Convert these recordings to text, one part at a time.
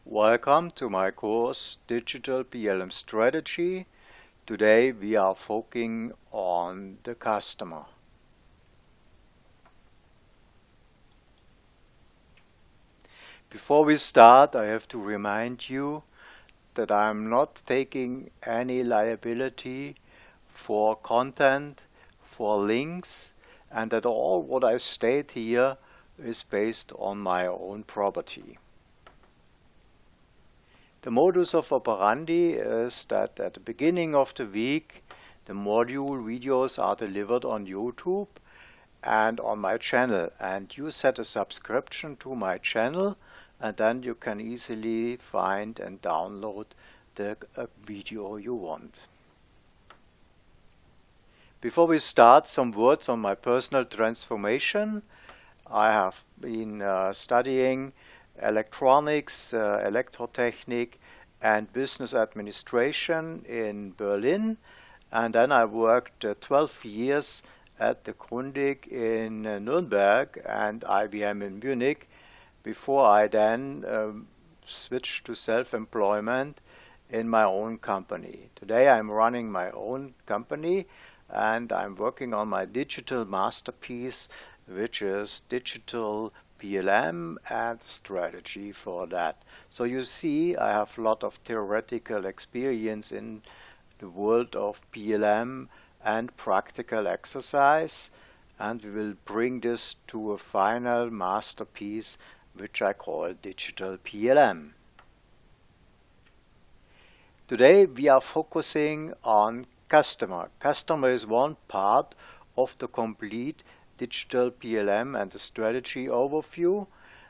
Welcome to my course Digital PLM Strategy. Today we are focusing on the customer. Before we start, I have to remind you that I am not taking any liability for content, for links, and that all what I state here is based on my own property. The modus of operandi is that at the beginning of the week, the module videos are delivered on YouTube and on my channel. And you set a subscription to my channel, and then you can easily find and download the video you want. Before we start, some words on my personal transformation. I have been studying electronics, electrotechnic, and business administration in Berlin, and then I worked 12 years at the Grundig in Nuremberg and IBM in Munich before I then switched to self-employment in my own company. Today I'm running my own company and I'm working on my digital masterpiece, which is Digital PLM and strategy for that. So you see, I have a lot of theoretical experience in the world of PLM and practical exercise, and we will bring this to a final masterpiece which I call Digital PLM. Today we are focusing on customer. Customer is one part of the complete Digital PLM and the strategy overview.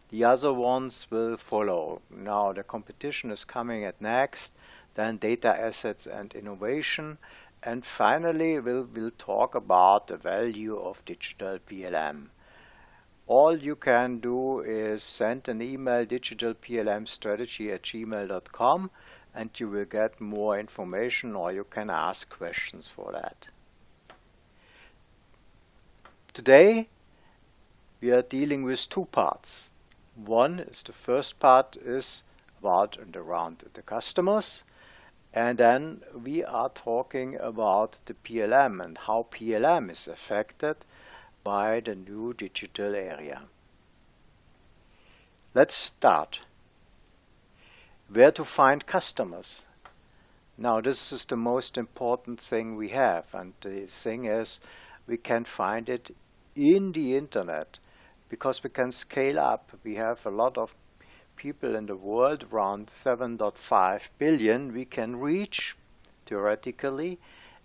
The other ones will follow. Now the competition is coming at next, then data assets and innovation, and finally we'll talk about the value of Digital PLM. All you can do is send an email digitalplmstrategy@gmail.com and you will get more information, or you can ask questions for that. Today we are dealing with two parts. One is the first part is about and around the customers, and then we are talking about the PLM and how PLM is affected by the new digital area. Let's start. Where to find customers? Now this is the most important thing we have, and the thing is we can find it in the internet because we can scale up. We have a lot of people in the world, around 7.5 billion we can reach theoretically,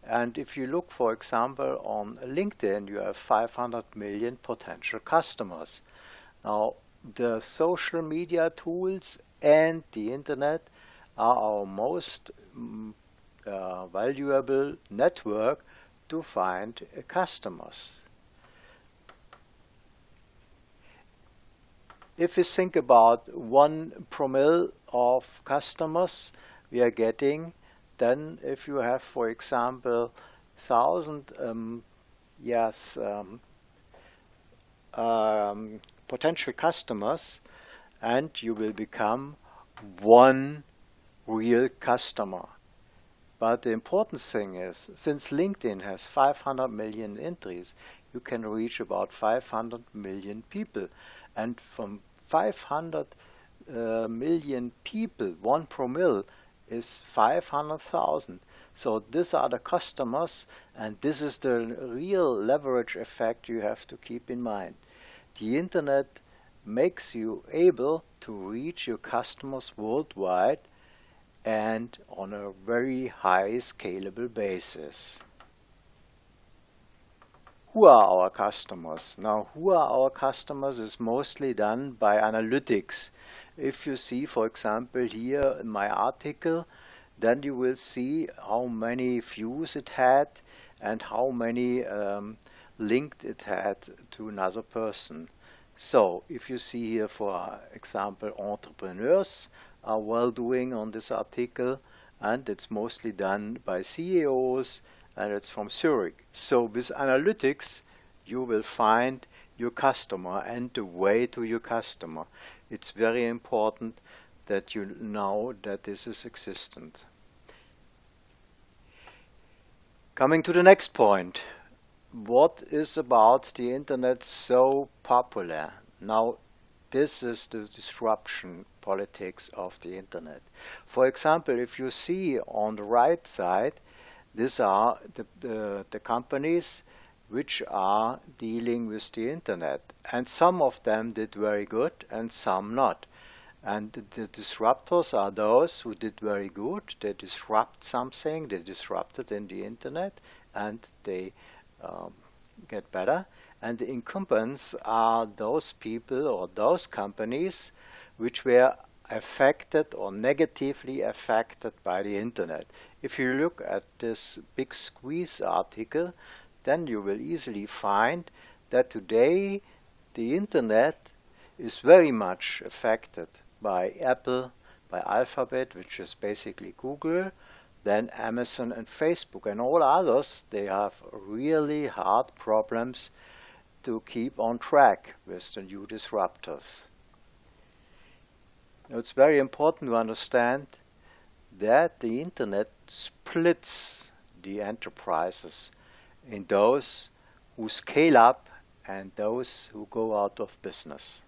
and if you look, for example, on LinkedIn, you have 500 million potential customers. Now the social media tools and the internet are our most valuable network to find customers. If we think about 1 promille of customers we are getting, then if you have, for example, 1,000 potential customers, and you will become one real customer. But the important thing is, since LinkedIn has 500 million entries, you can reach about 500 million people. And from 500 million people, 1 promille is 500,000. So these are the customers, and this is the real leverage effect you have to keep in mind. The internet makes you able to reach your customers worldwide and on a very high scalable basis. Who are our customers? Now, who are our customers is mostly done by analytics. If you see, for example, here in my article, then you will see how many views it had and how many linked it had to another person. So if you see here, for example, entrepreneurs are well doing on this article, and it's mostly done by CEOs, and it's from Zurich. So with analytics you will find your customer and the way to your customer. It's very important that you know that this is existent. Coming to the next point, what is about the internet so popular? Now, this is the disruption politics of the internet. For example, if you see on the right side, these are the companies which are dealing with the internet. And some of them did very good and some not. And the disruptors are those who did very good. They disrupt something, they disrupted in the internet, and they um, get better. And the incumbents are those people or those companies which were affected or negatively affected by the internet. If you look at this Big Squeeze article, then you will easily find that today the internet is very much affected by Apple, by Alphabet, which is basically Google, then Amazon and Facebook, and all others. They have really hard problems to keep on track with the new disruptors. Now, it's very important to understand that the internet splits the enterprises in those who scale up and those who go out of business.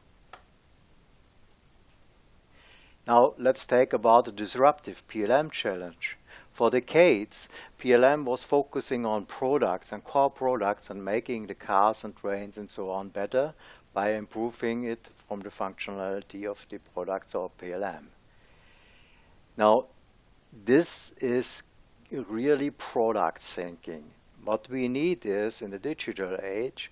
Now let's take about the disruptive PLM challenge. For decades, PLM was focusing on products and core products and making the cars and trains and so on better by improving it from the functionality of the products or PLM. Now, this is really product thinking. What we need is, in the digital age,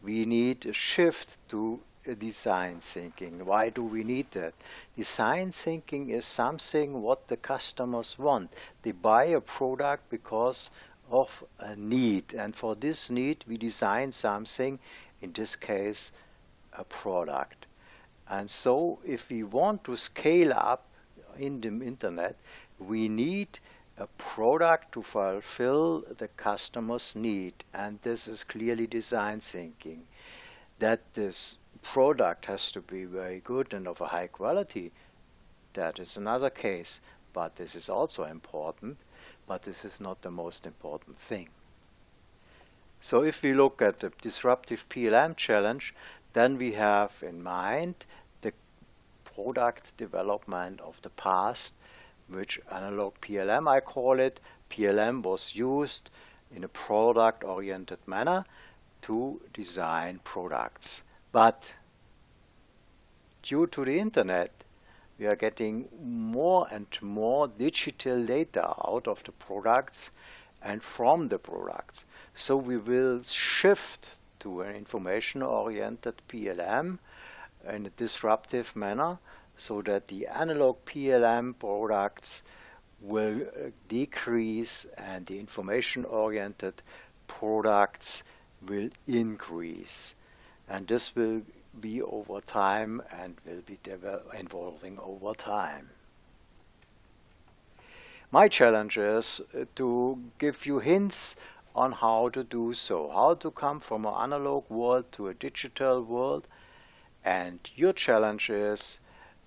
we need a shift to design thinking. Why do we need that? Design thinking is something what the customers want. They buy a product because of a need, and for this need we design something, in this case a product. And so if we want to scale up in the internet, we need a product to fulfill the customer's need, and this is clearly design thinking. That this product has to be very good and of a high quality, that is another case, but this is also important, but this is not the most important thing. So if we look at the disruptive PLM challenge, then we have in mind the product development of the past, which analog PLM I call it. PLM was used in a product-oriented manner to design products. But due to the internet, we are getting more and more digital data out of the products and from the products. So we will shift to an information-oriented PLM in a disruptive manner, so that the analog PLM products will decrease and the information-oriented products will increase. And this will be over time and will be evolving over time. My challenge is to give you hints on how to do so, how to come from an analog world to a digital world, and your challenge is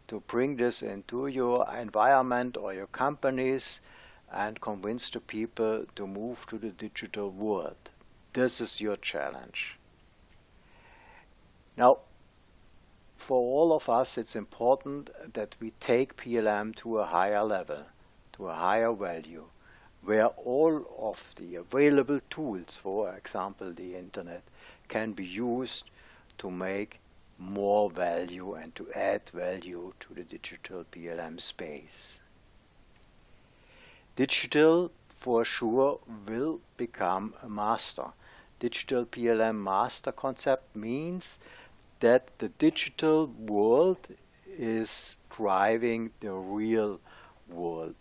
to bring this into your environment or your companies and convince the people to move to the digital world. This is your challenge. Now, for all of us, it's important that we take PLM to a higher level, to a higher value, where all of the available tools, for example the internet, can be used to make more value and to add value to the digital PLM space. Digital, for sure, will become a master. Digital PLM master concept means that the digital world is driving the real world.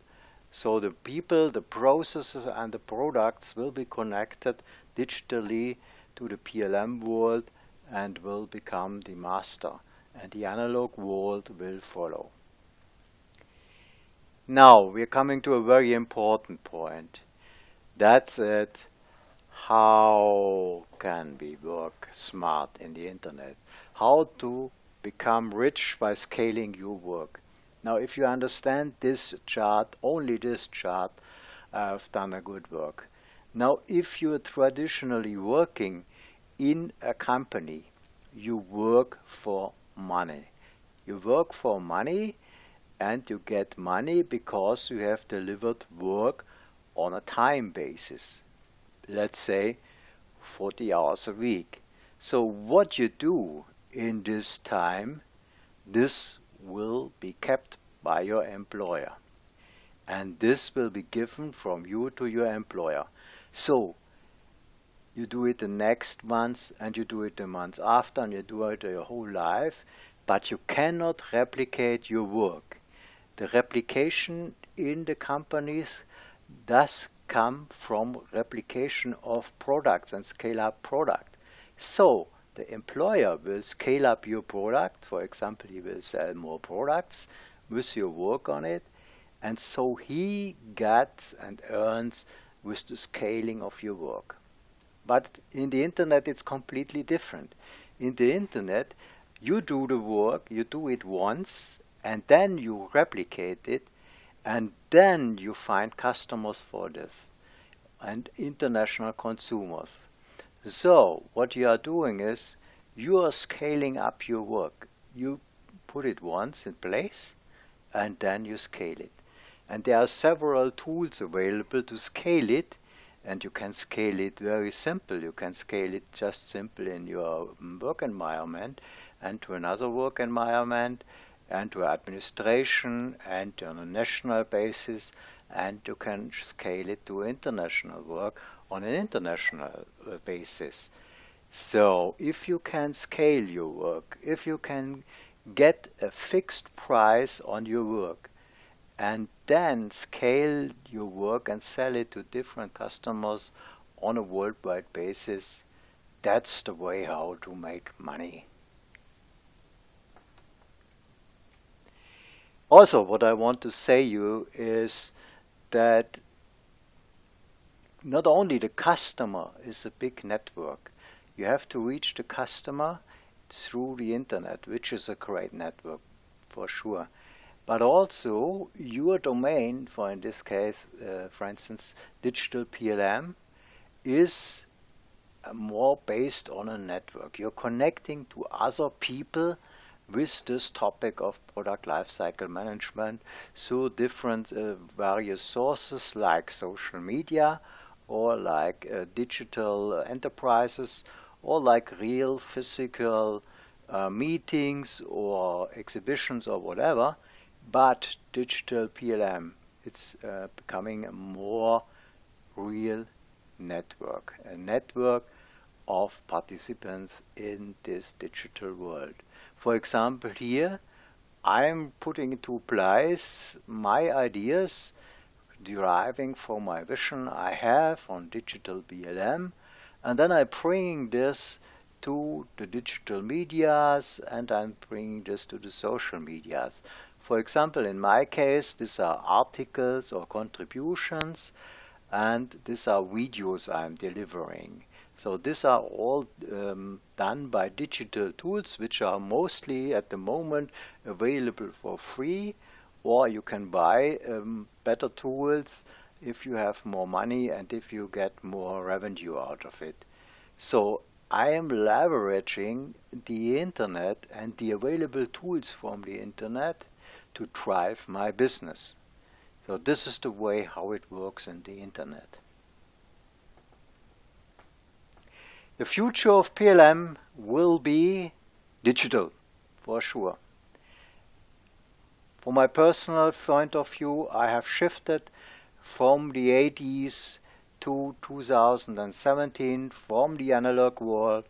So the people, the processes and the products will be connected digitally to the PLM world and will become the master, and the analog world will follow. Now we're coming to a very important point. That's it. How can we work smart in the internet? How to become rich by scaling your work? Now, if you understand this chart, only this chart, I've done a good work. Now, if you're traditionally working in a company, you work for money. You work for money and you get money because you have delivered work on a time basis. Let's say 40 hours a week. So what you do in this time, this will be kept by your employer. And this will be given from you to your employer. So you do it the next month, and you do it the month after, and you do it your whole life, but you cannot replicate your work. The replication in the companies does come from replication of products and scale up product. So the employer will scale up your product. For example, he will sell more products with your work on it, and so he gets and earns with the scaling of your work. But in the internet, it's completely different. In the internet, you do the work, you do it once, and then you replicate it, and then you find customers for this, and international consumers. So what you are doing is, you are scaling up your work. You put it once in place, and then you scale it. And there are several tools available to scale it, and you can scale it very simple. You can scale it just simple in your work environment and to another work environment and to administration and on a national basis, and you can scale it to international work on an international basis. So if you can scale your work, if you can get a fixed price on your work, and then scale your work and sell it to different customers on a worldwide basis, that's the way how to make money. Also, what I want to say you is that not only the customer is a big network, you have to reach the customer through the internet, which is a great network for sure. But also your domain, for in this case, for instance, Digital PLM, is more based on a network. You're connecting to other people with this topic of product lifecycle management through different various sources like social media or like digital enterprises or like real physical meetings or exhibitions or whatever. But Digital PLM, it's becoming a more real network, a network of participants in this digital world. For example, here I'm putting into place my ideas deriving from my vision I have on Digital PLM, and then I'm bringing this to the digital medias and I'm bringing this to the social medias. For example, in my case, these are articles or contributions, and these are videos I'm delivering. So these are all done by digital tools, which are mostly at the moment available for free, or you can buy better tools if you have more money and if you get more revenue out of it. So I am leveraging the internet and the available tools from the internet to drive my business. So this is the way how it works in the internet. The future of PLM will be digital, for sure. From my personal point of view, I have shifted from the 80s to 2017, from the analog world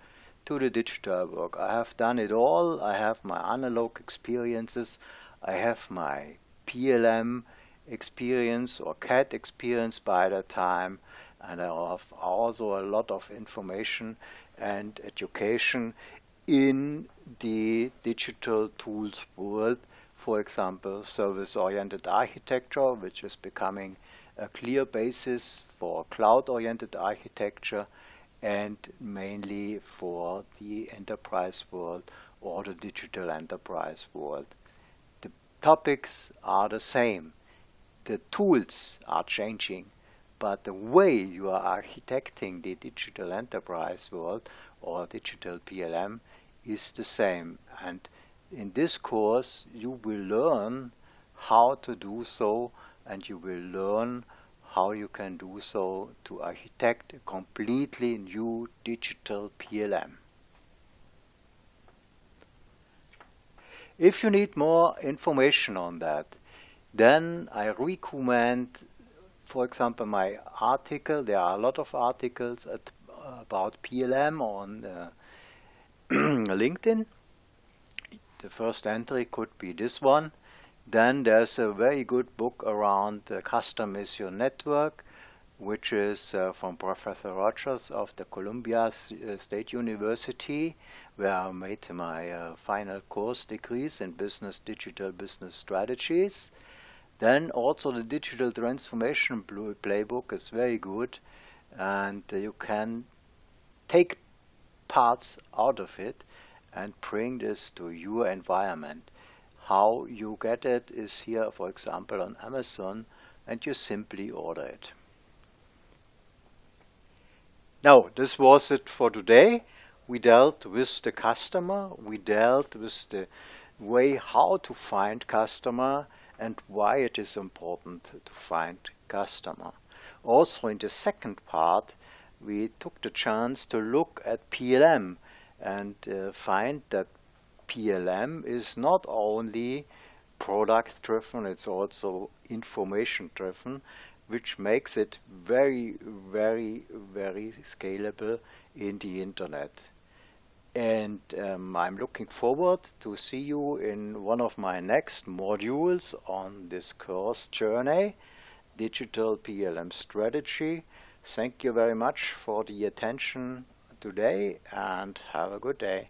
to the digital world. I have done it all. I have my analog experiences. I have my PLM experience or CAD experience by that time, and I have also a lot of information and education in the digital tools world. For example, service-oriented architecture, which is becoming a clear basis for cloud-oriented architecture and mainly for the enterprise world or the digital enterprise world. topics are the same. The tools are changing, but the way you are architecting the digital enterprise world or digital PLM is the same. And in this course, you will learn how to do so, and you will learn how you can do so to architect a completely new digital PLM. If you need more information on that, then I recommend, for example, my article. There are a lot of articles about PLM on LinkedIn. The first entry could be this one. Then there's a very good book around Custom is Your Network, which is from Professor Rogers of the Columbia State University, where I made my final course degrees in digital business strategies. Then also the Digital Transformation Playbook is very good, and you can take parts out of it and bring this to your environment. How you get it is here, for example, on Amazon, and you simply order it. Now, this was it for today. We dealt with the customer, we dealt with the way how to find customer and why it is important to find customer. Also in the second part, we took the chance to look at PLM and find that PLM is not only product driven, it's also information driven, which makes it very, very, very scalable in the internet. And I'm looking forward to see you in one of my next modules on this course journey, Digital PLM Strategy. Thank you very much for the attention today and have a good day.